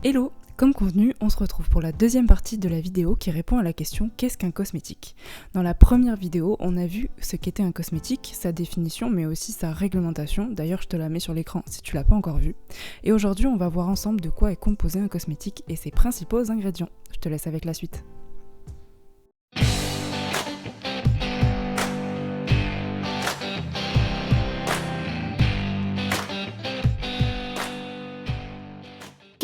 Hello! Comme convenu, on se retrouve pour la deuxième partie de la vidéo qui répond à la question « Qu'est-ce qu'un cosmétique ?» Dans la première vidéo, on a vu ce qu'était un cosmétique, sa définition, mais aussi sa réglementation. D'ailleurs, je te la mets sur l'écran si tu l'as pas encore vue. Et aujourd'hui, on va voir ensemble de quoi est composé un cosmétique et ses principaux ingrédients. Je te laisse avec la suite.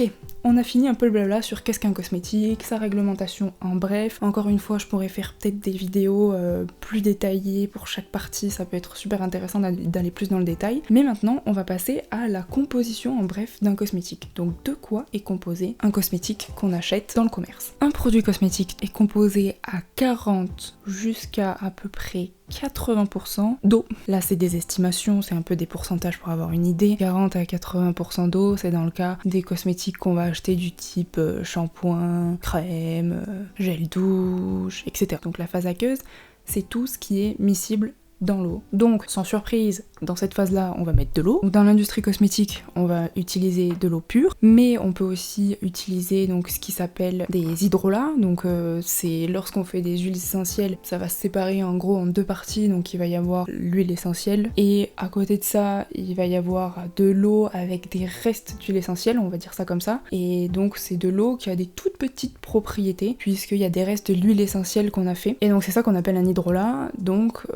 Ok, on a fini un peu le blabla sur qu'est-ce qu'un cosmétique, sa réglementation, en bref. Encore une fois, je pourrais faire peut-être des vidéos plus détaillées pour chaque partie, ça peut être super intéressant d'aller plus dans le détail. Mais maintenant, on va passer à la composition en bref d'un cosmétique. Donc de quoi est composé un cosmétique qu'on achète dans le commerce? Un produit cosmétique est composé à 40 jusqu'à à peu près 80% d'eau. Là c'est des estimations, c'est un peu des pourcentages pour avoir une idée. 40 à 80% d'eau, c'est dans le cas des cosmétiques qu'on va acheter du type shampoing, crème, gel douche, etc. Donc la phase aqueuse, c'est tout ce qui est miscible dans l'eau. Donc, sans surprise, dans cette phase-là, on va mettre de l'eau. Dans l'industrie cosmétique, on va utiliser de l'eau pure, mais on peut aussi utiliser donc ce qui s'appelle des hydrolats. Donc, c'est lorsqu'on fait des huiles essentielles, ça va se séparer en gros en deux parties. Donc, il va y avoir l'huile essentielle et à côté de ça, il va y avoir de l'eau avec des restes d'huile essentielle, on va dire ça comme ça. Et donc, c'est de l'eau qui a des toutes petites propriétés puisqu'il y a des restes de l'huile essentielle qu'on a fait. Et donc, c'est ça qu'on appelle un hydrolat. Donc,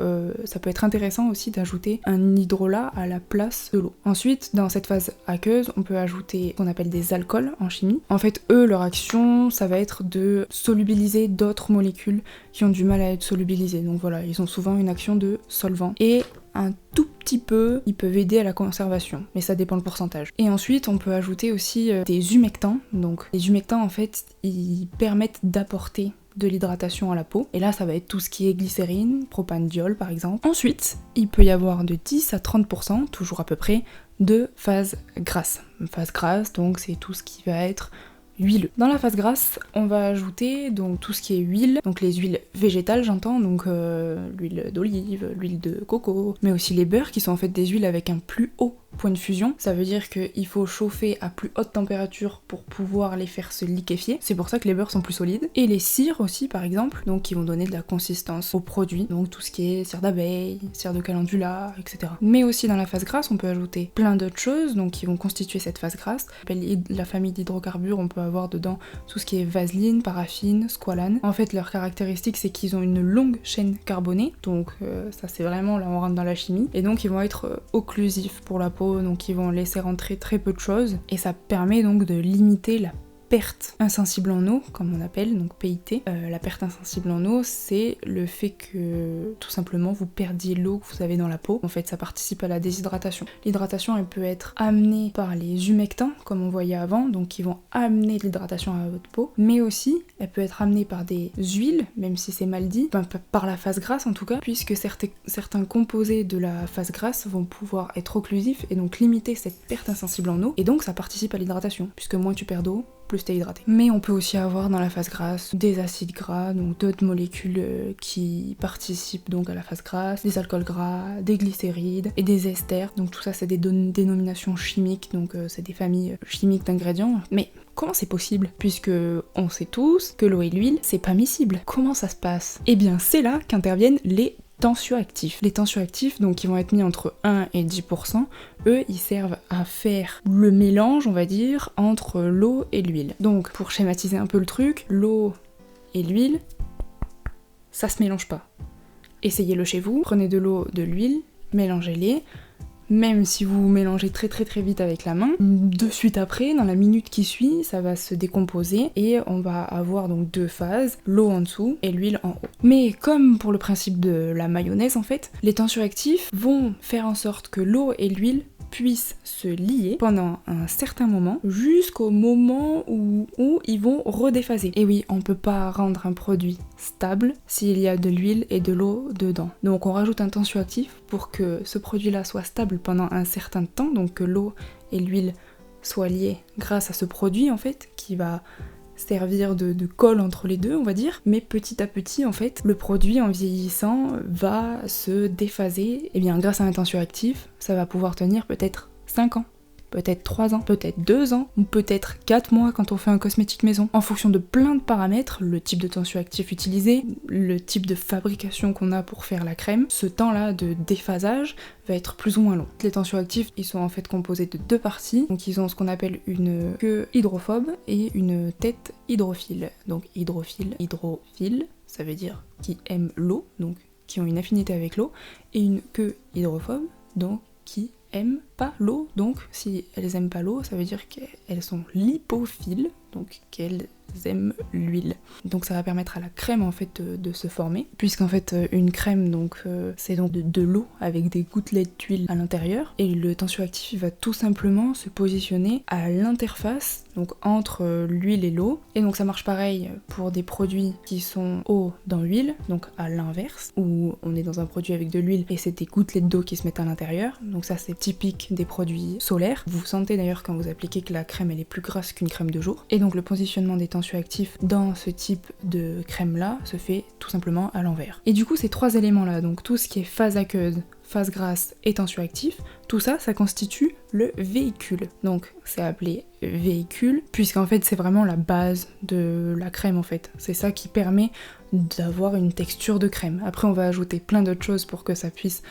ça peut être intéressant aussi d'ajouter un hydrolat à la place de l'eau. Ensuite, dans cette phase aqueuse, on peut ajouter ce qu'on appelle des alcools en chimie. En fait, eux, leur action, ça va être de solubiliser d'autres molécules qui ont du mal à être solubilisées. Donc voilà, ils ont souvent une action de solvant. Et un tout petit peu, ils peuvent aider à la conservation, mais ça dépend le pourcentage. Et ensuite, on peut ajouter aussi des humectants. Donc les humectants, en fait, ils permettent d'apporter de l'hydratation à la peau. Et là, ça va être tout ce qui est glycérine, propanediol par exemple. Ensuite, il peut y avoir de 10 à 30%, toujours à peu près, de phase grasse. Une phase grasse, donc c'est tout ce qui va être huileux. Dans la phase grasse, on va ajouter donc tout ce qui est huile, donc les huiles végétales j'entends, donc l'huile d'olive, l'huile de coco, mais aussi les beurres qui sont en fait des huiles avec un plus haut point de fusion. Ça veut dire qu'il faut chauffer à plus haute température pour pouvoir les faire se liquéfier. C'est pour ça que les beurres sont plus solides. Et les cires aussi par exemple, donc qui vont donner de la consistance au produit, donc tout ce qui est cire d'abeille, cire de calendula, etc. Mais aussi dans la phase grasse, on peut ajouter plein d'autres choses, donc qui vont constituer cette phase grasse. La famille d'hydrocarbures, on peut avoir dedans tout ce qui est vaseline, paraffine, squalane. En fait, leur caractéristique, c'est qu'ils ont une longue chaîne carbonée, donc ça c'est vraiment, là on rentre dans la chimie, et donc ils vont être occlusifs pour la peau, donc ils vont laisser rentrer très peu de choses, et ça permet donc de limiter la perte insensible en eau, comme on appelle, donc PIT. La perte insensible en eau, c'est le fait que tout simplement vous perdiez l'eau que vous avez dans la peau. En fait, ça participe à la déshydratation. L'hydratation, elle peut être amenée par les humectants, comme on voyait avant, donc qui vont amener de l'hydratation à votre peau, mais aussi elle peut être amenée par des huiles, même si c'est mal dit, enfin, par la phase grasse en tout cas, puisque certains composés de la phase grasse vont pouvoir être occlusifs et donc limiter cette perte insensible en eau, et donc ça participe à l'hydratation, puisque moins tu perds d'eau, plus t'es hydraté. Mais on peut aussi avoir dans la phase grasse des acides gras, donc d'autres molécules qui participent donc à la phase grasse, des alcools gras, des glycérides et des esters. Donc tout ça c'est des dénominations chimiques, donc c'est des familles chimiques d'ingrédients. Mais comment c'est possible? Puisque on sait tous que l'eau et l'huile, c'est pas miscible. Comment ça se passe? Eh bien c'est là qu'interviennent les tensioactifs. Les tensioactifs, donc qui vont être mis entre 1 et 10%, eux, ils servent à faire le mélange, on va dire, entre l'eau et l'huile. Donc, pour schématiser un peu le truc, l'eau et l'huile, ça se mélange pas. Essayez-le chez vous, prenez de l'eau, de l'huile, mélangez-les. Même si vous mélangez très vite avec la main, de suite après, dans la minute qui suit, ça va se décomposer et on va avoir donc deux phases, l'eau en dessous et l'huile en haut. Mais comme pour le principe de la mayonnaise en fait, les tensioactifs vont faire en sorte que l'eau et l'huile puissent se lier pendant un certain moment jusqu'au moment où ils vont redéphaser. Et oui, on peut pas rendre un produit stable s'il y a de l'huile et de l'eau dedans. Donc on rajoute un tensioactif pour que ce produit-là soit stable pendant un certain temps, donc que l'eau et l'huile soient liées grâce à ce produit en fait qui va servir de colle entre les deux, on va dire, mais petit à petit, en fait, le produit, en vieillissant, va se déphaser, et bien grâce à un tensioactif, ça va pouvoir tenir peut-être 5 ans. peut-être 3 ans, peut-être 2 ans, ou peut-être 4 mois quand on fait un cosmétique maison. En fonction de plein de paramètres, le type de tensioactif utilisé, le type de fabrication qu'on a pour faire la crème, ce temps-là de déphasage va être plus ou moins long. Les tensioactifs, ils sont en fait composés de 2 parties, donc ils ont ce qu'on appelle une queue hydrophobe et une tête hydrophile. Donc hydrophile, ça veut dire qui aiment l'eau, donc qui ont une affinité avec l'eau, et une queue hydrophobe, donc qui aiment pas l'eau, donc si elles aiment pas l'eau, ça veut dire qu'elles sont lipophiles, donc qu'elles aiment l'huile. Donc ça va permettre à la crème en fait de se former, puisqu'en fait une crème donc c'est donc de l'eau avec des gouttelettes d'huile à l'intérieur, et le tensioactif il va tout simplement se positionner à l'interface, donc entre l'huile et l'eau, et donc ça marche pareil pour des produits qui sont eau dans l'huile, donc à l'inverse, où on est dans un produit avec de l'huile et c'est des gouttelettes d'eau qui se mettent à l'intérieur, donc ça c'est typique des produits solaires. Vous sentez d'ailleurs quand vous appliquez que la crème elle est plus grasse qu'une crème de jour, et donc le positionnement des tensioactifs dans ce type de crème là se fait tout simplement à l'envers. Et du coup ces 3 éléments là, donc tout ce qui est phase aqueuse, phase grasse et tensioactif, tout ça, ça constitue le véhicule. Donc c'est appelé véhicule, puisqu'en fait c'est vraiment la base de la crème en fait. C'est ça qui permet d'avoir une texture de crème. Après on va ajouter plein d'autres choses pour que ça puisse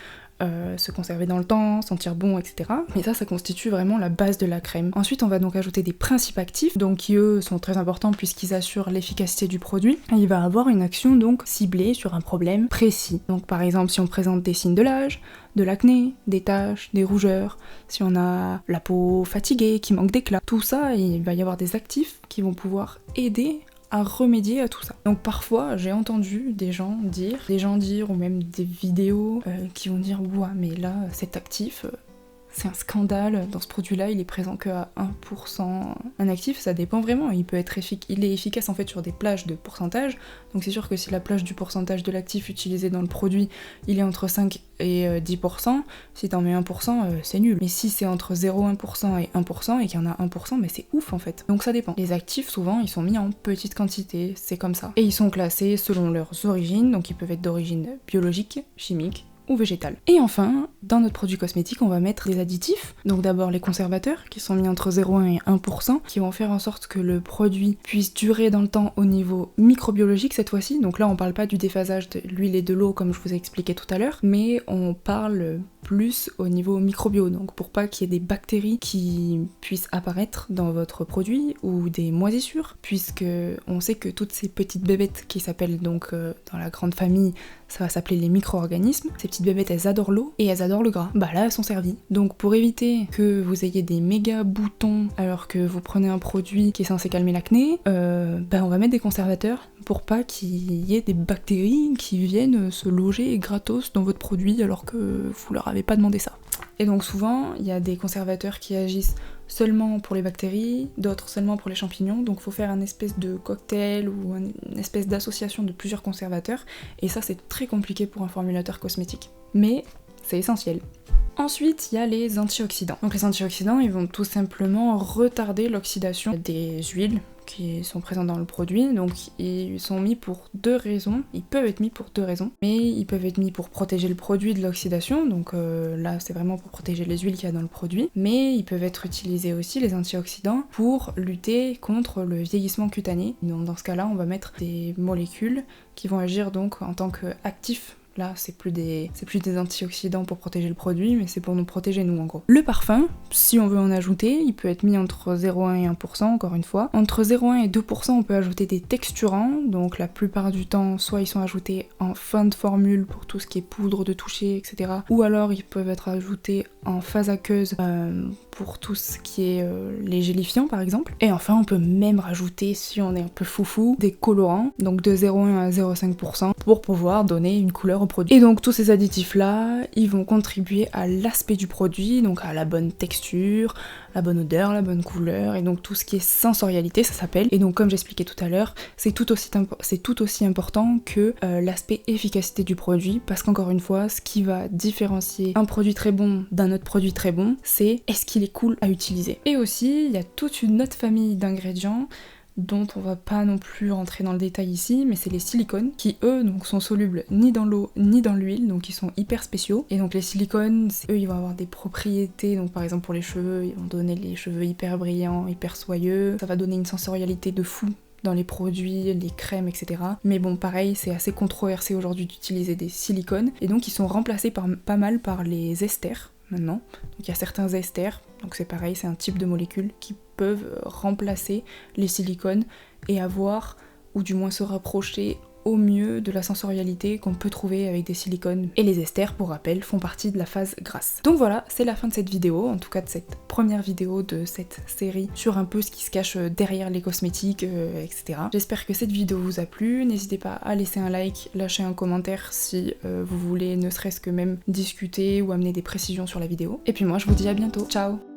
se conserver dans le temps, sentir bon, etc. Mais ça constitue vraiment la base de la crème. Ensuite, on va donc ajouter des principes actifs, donc qui eux sont très importants puisqu'ils assurent l'efficacité du produit. Et il va avoir une action donc ciblée sur un problème précis. Donc par exemple, si on présente des signes de l'âge, de l'acné, des taches, des rougeurs, si on a la peau fatiguée, qui manque d'éclat, tout ça, il va y avoir des actifs qui vont pouvoir aider à remédier à tout ça. Donc parfois j'ai entendu des gens dire ou même des vidéos qui vont dire ouah mais là cet actif c'est un scandale, dans ce produit-là, il est présent que à 1%. Un actif, ça dépend vraiment, il est efficace en fait sur des plages de pourcentage, donc c'est sûr que si la plage du pourcentage de l'actif utilisé dans le produit, il est entre 5 et 10%, si t'en mets 1%, c'est nul. Mais si c'est entre 0,1% et 1% et qu'il y en a 1%, mais c'est ouf en fait. Donc ça dépend. Les actifs, souvent, ils sont mis en petite quantité, c'est comme ça. Et ils sont classés selon leurs origines, donc ils peuvent être d'origine biologique, chimique, ou végétale. Et enfin, dans notre produit cosmétique, on va mettre des additifs. Donc d'abord les conservateurs, qui sont mis entre 0,1 et 1%, qui vont faire en sorte que le produit puisse durer dans le temps au niveau microbiologique cette fois-ci. Donc là, on parle pas du déphasage de l'huile et de l'eau comme je vous ai expliqué tout à l'heure, mais on parle plus au niveau microbio, donc pour pas qu'il y ait des bactéries qui puissent apparaître dans votre produit ou des moisissures, puisque on sait que toutes ces petites bébêtes qui s'appellent donc dans la grande famille, ça va s'appeler les micro-organismes, ces petites bébêtes elles adorent l'eau et elles adorent le gras. Bah là elles sont servies. Donc pour éviter que vous ayez des méga boutons alors que vous prenez un produit qui est censé calmer l'acné, on va mettre des conservateurs pour pas qu'il y ait des bactéries qui viennent se loger gratos dans votre produit alors que vous leur avez pas demandé ça. Et donc souvent, il y a des conservateurs qui agissent seulement pour les bactéries, d'autres seulement pour les champignons, donc il faut faire un espèce de cocktail ou une espèce d'association de plusieurs conservateurs, et ça c'est très compliqué pour un formulateur cosmétique. Mais c'est essentiel. Ensuite, il y a les antioxydants. Donc les antioxydants, ils vont tout simplement retarder l'oxydation des huiles qui sont présentes dans le produit, donc ils sont mis pour 2 raisons, ils peuvent être mis pour 2 raisons, mais ils peuvent être mis pour protéger le produit de l'oxydation, donc là c'est vraiment pour protéger les huiles qu'il y a dans le produit, mais ils peuvent être utilisés aussi, les antioxydants, pour lutter contre le vieillissement cutané. Donc dans ce cas-là, on va mettre des molécules qui vont agir donc en tant qu'actifs. Là, c'est plus des antioxydants pour protéger le produit, mais c'est pour nous protéger nous en gros. Le parfum, si on veut en ajouter, il peut être mis entre 0,1 et 1%, encore une fois. Entre 0,1 et 2%, on peut ajouter des texturants, donc la plupart du temps, soit ils sont ajoutés en fin de formule pour tout ce qui est poudre de toucher, etc. Ou alors ils peuvent être ajoutés en phase aqueuse pour tout ce qui est les gélifiants par exemple. Et enfin, on peut même rajouter, si on est un peu foufou, des colorants, donc de 0,1 à 0,5% pour pouvoir donner une couleur au produit. Et donc tous ces additifs là, ils vont contribuer à l'aspect du produit, donc à la bonne texture, la bonne odeur, la bonne couleur, et donc tout ce qui est sensorialité, ça s'appelle. Et donc comme j'expliquais tout à l'heure, c'est tout aussi important que l'aspect efficacité du produit, parce qu'encore une fois, ce qui va différencier un produit très bon d'un autre produit très bon, c'est est-ce qu'il est cool à utiliser. Et aussi, il y a toute une autre famille d'ingrédients dont on va pas non plus rentrer dans le détail ici, mais c'est les silicones qui eux donc sont solubles ni dans l'eau ni dans l'huile, donc ils sont hyper spéciaux. Et donc les silicones, eux ils vont avoir des propriétés, donc par exemple pour les cheveux, ils vont donner les cheveux hyper brillants, hyper soyeux, ça va donner une sensorialité de fou dans les produits, les crèmes, etc. Mais bon, pareil, c'est assez controversé aujourd'hui d'utiliser des silicones, et donc ils sont remplacés pas mal par les esters maintenant. Donc il y a certains esters, donc c'est pareil, c'est un type de molécules qui peuvent remplacer les silicones et avoir, ou du moins se rapprocher au mieux de la sensorialité qu'on peut trouver avec des silicones. Et les esters, pour rappel, font partie de la phase grasse. Donc voilà, c'est la fin de cette vidéo, en tout cas de cette première vidéo de cette série sur un peu ce qui se cache derrière les cosmétiques, etc. J'espère que cette vidéo vous a plu, n'hésitez pas à laisser un like, lâcher un commentaire si vous voulez ne serait-ce que même discuter ou amener des précisions sur la vidéo. Et puis moi je vous dis à bientôt, ciao!